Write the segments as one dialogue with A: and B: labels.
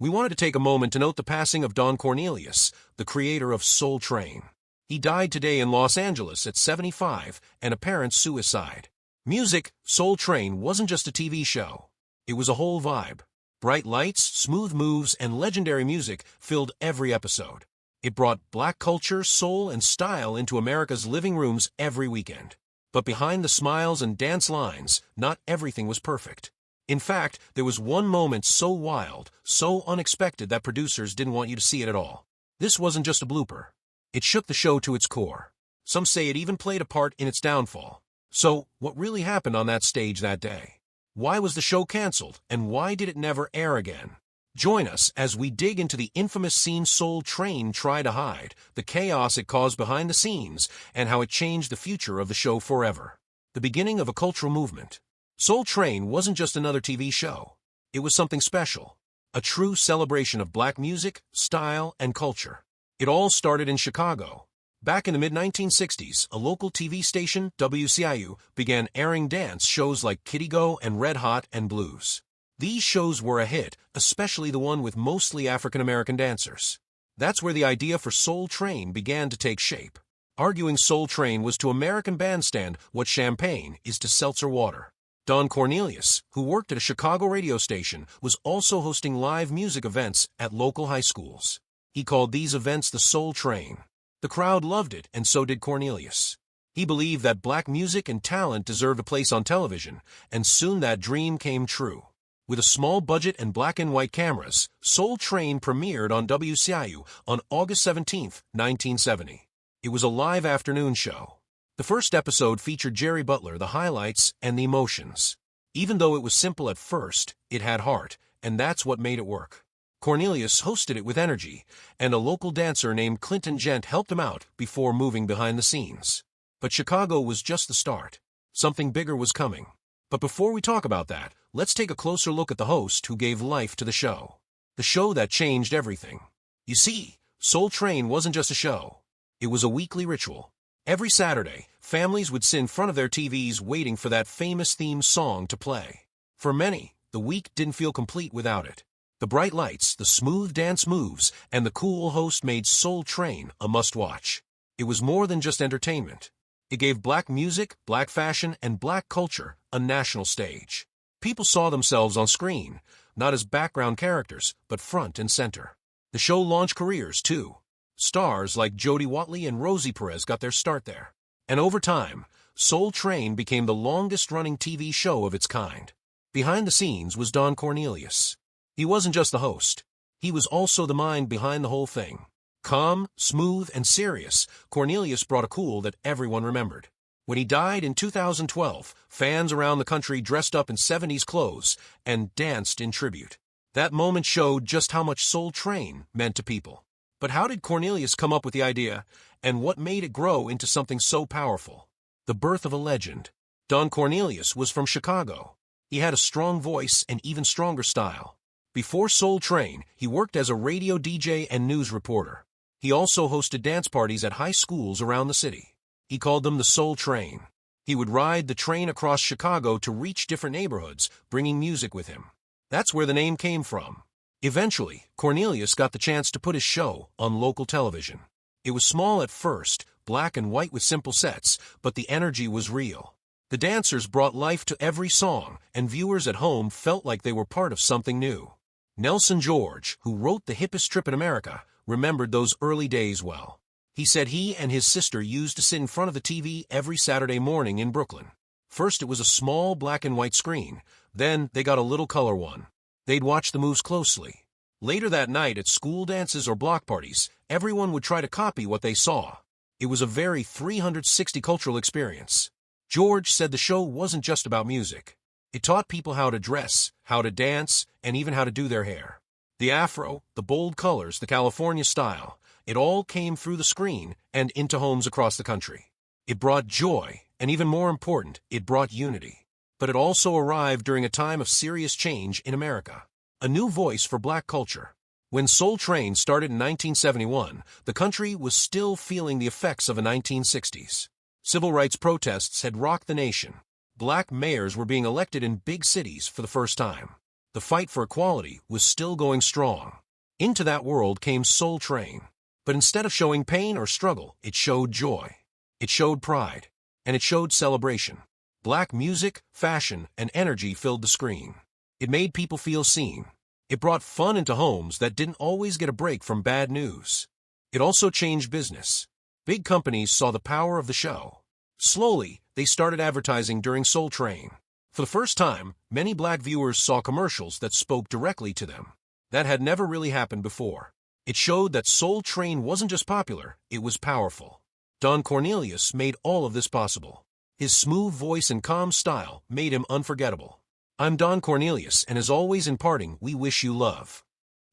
A: We wanted to take a moment to note the passing of Don Cornelius, the creator of Soul Train. He died today in Los Angeles at 75, an apparent suicide. Music, Soul Train wasn't just a TV show. It was a whole vibe. Bright lights, smooth moves, and legendary music filled every episode. It brought black culture, soul, and style into America's living rooms every weekend. But behind the smiles and dance lines, not everything was perfect. In fact, there was one moment so wild, so unexpected that producers didn't want you to see it at all. This wasn't just a blooper. It shook the show to its core. Some say it even played a part in its downfall. So, what really happened on that stage that day? Why was the show canceled, and why did it never air again? Join us as we dig into the infamous scene Soul Train tried to hide, the chaos it caused behind the scenes, and how it changed the future of the show forever. The beginning of a cultural movement. Soul Train wasn't just another TV show. It was something special. A true celebration of black music, style, and culture. It all started in Chicago. Back in the mid-1960s, a local TV station, WCIU, began airing dance shows like Kitty Go and Red Hot and Blues. These shows were a hit, especially the one with mostly African-American dancers. That's where the idea for Soul Train began to take shape. Arguing Soul Train was to American bandstand what champagne is to seltzer water. Don Cornelius, who worked at a Chicago radio station, was also hosting live music events at local high schools. He called these events the Soul Train. The crowd loved it, and so did Cornelius. He believed that black music and talent deserved a place on television, and soon that dream came true. With a small budget and black and white cameras, Soul Train premiered on WCIU on August 17, 1970. It was a live afternoon show. The first episode featured Jerry Butler, the highlights, and the emotions. Even though it was simple at first, it had heart, and that's what made it work. Cornelius hosted it with energy, and a local dancer named Clinton Gent helped him out before moving behind the scenes. But Chicago was just the start. Something bigger was coming. But before we talk about that, let's take a closer look at the host who gave life to the show. The show that changed everything. You see, Soul Train wasn't just a show. It was a weekly ritual. Every Saturday, families would sit in front of their TVs waiting for that famous theme song to play. For many, the week didn't feel complete without it. The bright lights, the smooth dance moves, and the cool host made Soul Train a must-watch. It was more than just entertainment. It gave black music, black fashion, and black culture a national stage. People saw themselves on screen, not as background characters, but front and center. The show launched careers, too. Stars like Jody Watley and Rosie Perez got their start there. And over time, Soul Train became the longest-running TV show of its kind. Behind the scenes was Don Cornelius. He wasn't just the host. He was also the mind behind the whole thing. Calm, smooth, and serious, Cornelius brought a cool that everyone remembered. When he died in 2012, fans around the country dressed up in 70s clothes and danced in tribute. That moment showed just how much Soul Train meant to people. But how did Cornelius come up with the idea, and what made it grow into something so powerful? The birth of a legend. Don Cornelius was from Chicago. He had a strong voice and even stronger style. Before Soul Train, he worked as a radio DJ and news reporter. He also hosted dance parties at high schools around the city. He called them the Soul Train. He would ride the train across Chicago to reach different neighborhoods, bringing music with him. That's where the name came from. Eventually, Cornelius got the chance to put his show on local television. It was small at first, black and white with simple sets, but the energy was real. The dancers brought life to every song, and viewers at home felt like they were part of something new. Nelson George, who wrote The Hippest Trip in America, remembered those early days well. He said he and his sister used to sit in front of the TV every Saturday morning in Brooklyn. First it was a small black and white screen, then they got a little color one. They'd watch the moves closely. Later that night at school dances or block parties, everyone would try to copy what they saw. It was a very 360 cultural experience. George said the show wasn't just about music. It taught people how to dress, how to dance, and even how to do their hair. The afro, the bold colors, the California style, it all came through the screen and into homes across the country. It brought joy, and even more important, it brought unity. But it also arrived during a time of serious change in America. A new voice for black culture. When Soul Train started in 1971, the country was still feeling the effects of the 1960s. Civil rights protests had rocked the nation. Black mayors were being elected in big cities for the first time. The fight for equality was still going strong. Into that world came Soul Train. But instead of showing pain or struggle, it showed joy. It showed pride. And it showed celebration. Black music, fashion, and energy filled the screen. It made people feel seen. It brought fun into homes that didn't always get a break from bad news. It also changed business. Big companies saw the power of the show. Slowly, they started advertising during Soul Train. For the first time, many black viewers saw commercials that spoke directly to them. That had never really happened before. It showed that Soul Train wasn't just popular, it was powerful. Don Cornelius made all of this possible. His smooth voice and calm style made him unforgettable. I'm Don Cornelius, and as always in parting, we wish you love.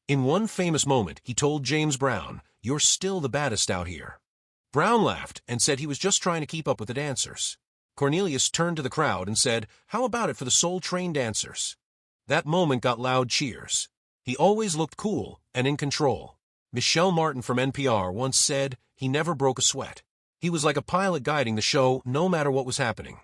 A: In one famous moment, he told James Brown, "You're still the baddest out here." Brown laughed and said he was just trying to keep up with the dancers. Cornelius turned to the crowd and said, "How about it for the Soul Train dancers?" That moment got loud cheers. He always looked cool and in control. Michelle Martin from NPR once said he never broke a sweat. He was like a pilot guiding the show no matter what was happening.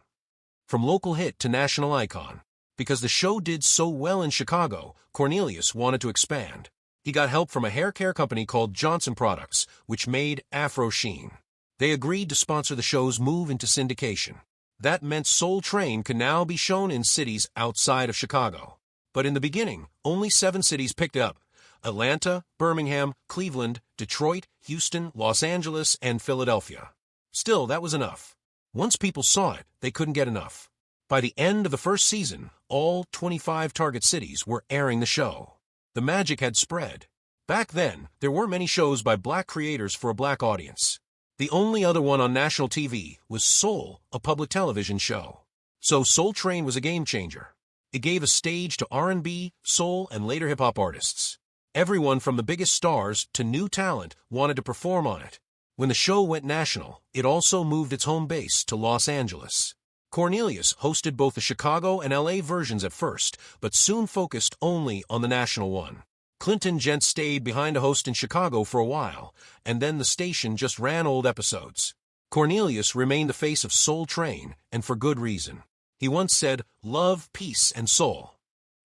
A: From local hit to national icon. Because the show did so well in Chicago, Cornelius wanted to expand. He got help from a hair care company called Johnson Products, which made Afro Sheen. They agreed to sponsor the show's move into syndication. That meant Soul Train could now be shown in cities outside of Chicago. But in the beginning, only 7 cities picked up: Atlanta, Birmingham, Cleveland, Detroit, Houston, Los Angeles, and Philadelphia. Still, that was enough. Once people saw it, they couldn't get enough. By the end of the first season, all 25 target cities were airing the show. The magic had spread. Back then, there weren't many shows by black creators for a black audience. The only other one on national TV was Soul, a public television show. So Soul Train was a game changer. It gave a stage to R&B, soul, and later hip-hop artists. Everyone from the biggest stars to new talent wanted to perform on it. When the show went national, it also moved its home base to Los Angeles. Cornelius hosted both the Chicago and LA versions at first, but soon focused only on the national one. Clinton Gent stayed behind to host in Chicago for a while, and then the station just ran old episodes. Cornelius remained the face of Soul Train, and for good reason. He once said, "Love, peace, and soul."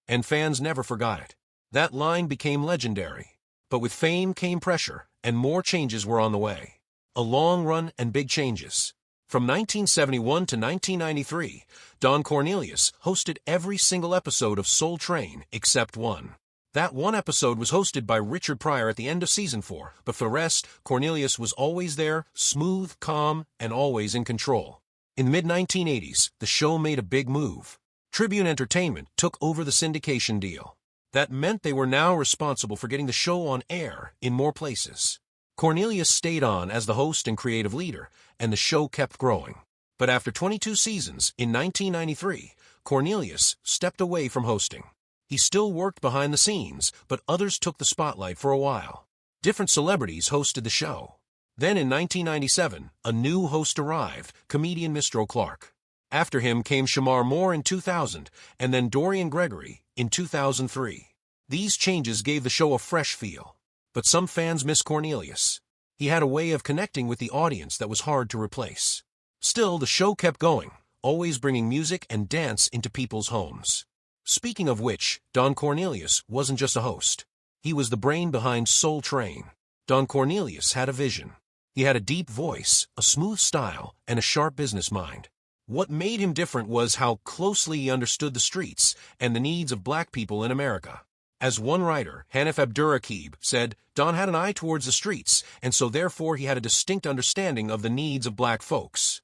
A: And fans never forgot it. That line became legendary. But with fame came pressure, and more changes were on the way. A long run and big changes. From 1971 to 1993, Don Cornelius hosted every single episode of Soul Train except one. That one episode was hosted by Richard Pryor at the end of season 4, but for the rest, Cornelius was always there, smooth, calm, and always in control. In the mid-1980s, the show made a big move. Tribune Entertainment took over the syndication deal. That meant they were now responsible for getting the show on air in more places. Cornelius stayed on as the host and creative leader, and the show kept growing. But after 22 seasons, in 1993, Cornelius stepped away from hosting. He still worked behind the scenes, but others took the spotlight for a while. Different celebrities hosted the show. Then in 1997, a new host arrived, comedian Mr. Clark. After him came Shamar Moore in 2000, and then Dorian Gregory in 2003. These changes gave the show a fresh feel. But some fans miss Cornelius. He had a way of connecting with the audience that was hard to replace. Still, the show kept going, always bringing music and dance into people's homes. Speaking of which, Don Cornelius wasn't just a host. He was the brain behind Soul Train. Don Cornelius had a vision. He had a deep voice, a smooth style, and a sharp business mind. What made him different was how closely he understood the streets and the needs of black people in America. As one writer, Hanif Abdurraqib, said, Don had an eye towards the streets, and so therefore he had a distinct understanding of the needs of black folks.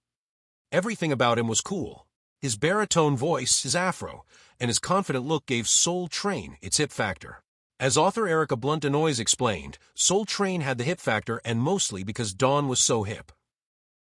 A: Everything about him was cool. His baritone voice, his afro, and his confident look gave Soul Train its hip factor. As author Erica Blunt Denoise explained, Soul Train had the hip factor and mostly because Don was so hip.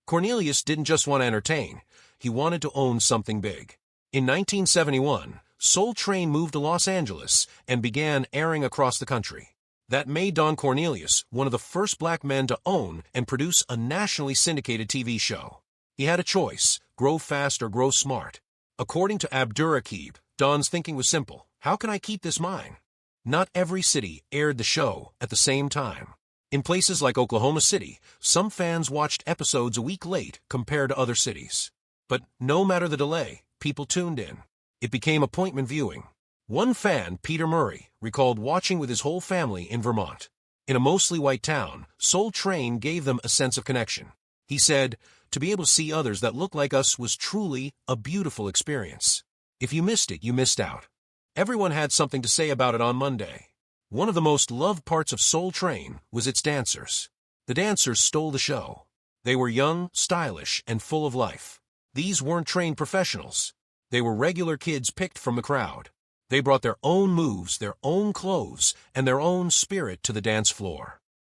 A: Cornelius didn't just want to entertain, he wanted to own something big. In 1971, Soul Train moved to Los Angeles and began airing across the country. That made Don Cornelius one of the first black men to own and produce a nationally syndicated TV show. He had a choice, grow fast or grow smart. According to Abdurraqib, Don's thinking was simple. How can I keep this mine? Not every city aired the show at the same time. In places like Oklahoma City, some fans watched episodes a week late compared to other cities. But no matter the delay, people tuned in. It became appointment viewing. One fan, Peter Murray, recalled watching with his whole family in Vermont. In a mostly white town, Soul Train gave them a sense of connection. He said, "To be able to see others that looked like us was truly a beautiful experience. If you missed it, you missed out." Everyone had something to say about it on Monday. One of the most loved parts of Soul Train was its dancers. The dancers stole the show. They were young, stylish, and full of life. These weren't trained professionals. They were regular kids picked from the crowd. They brought their own moves, their own clothes, and their own spirit to the dance floor.